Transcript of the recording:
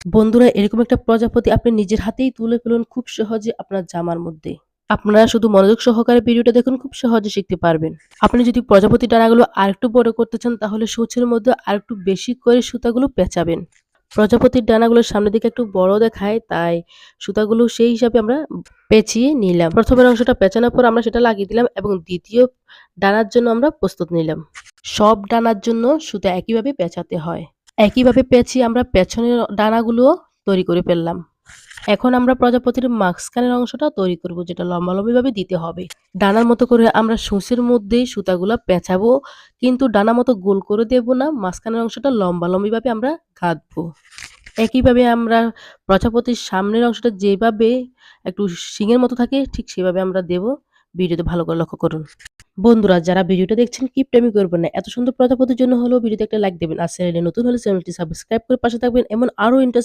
বন্ধুরা, এরকম একটা প্রজাপতি আপনি নিজের হাতেই তুলে ফেলুন খুব সহজে আপনার জামার মধ্যে। আপনারা শুধু মনোযোগ সহকারে ভিডিওটা দেখুন, খুব সহজে শিখতে পারবেন। আপনি যদি প্রজাপতির ডানাগুলো আরেকটু বড় করতে চান তাহলে সূচের মধ্যে আরেকটু বেশি করে সুতাগুলো পেঁচাবেন। প্রজাপতির ডানাগুলো সামনের দিকে একটু বড় দেখায়, তাই সুতাগুলো সেই হিসাবে আমরা পেঁচিয়ে নিলাম। প্রথমের অংশটা পেঁচানোর পর আমরা সেটা লাগিয়ে দিলাম এবং দ্বিতীয় ডানার জন্য আমরা প্রস্তুত নিলাম। সব ডানার জন্য সুতা একইভাবে পেঁচাতে হয়। একইভাবে পেঁচিয়ে আমরা পেছনের ডানাগুলোও তৈরি করে ফেললাম। এখন আমরা প্রজাপতির মাঝখানের অংশটা তৈরি করব, যেটা লম্বালম্বিভাবে দিতে হবে। ডানার মতো করে আমরা সূচের মধ্যেই সুতাগুলা পেঁচাবো, কিন্তু ডানা মতো গোল করে দেব না, মাঝখানের অংশটা লম্বালম্বিভাবে আমরা গাঁথবো। একইভাবে আমরা প্রজাপতির সামনের অংশটা যেভাবে একটু শিঙের মতো থাকে ঠিক সেভাবে আমরা দেব। ভিডিওতে ভালো করে লক্ষ্য করুন। বন্ধুরা, যারা ভিডিওটা দেখছেন কিপটামি করবেন না। এত সুন্দর প্রজাপতির জন্য হলেও ভিডিওতে একটা লাইক দেবেন। আর চ্যানেলে নতুন হলে চ্যানেলটি সাবস্ক্রাইব করে পাশে থাকবেন এমন আরো ইন্টারেস্টিং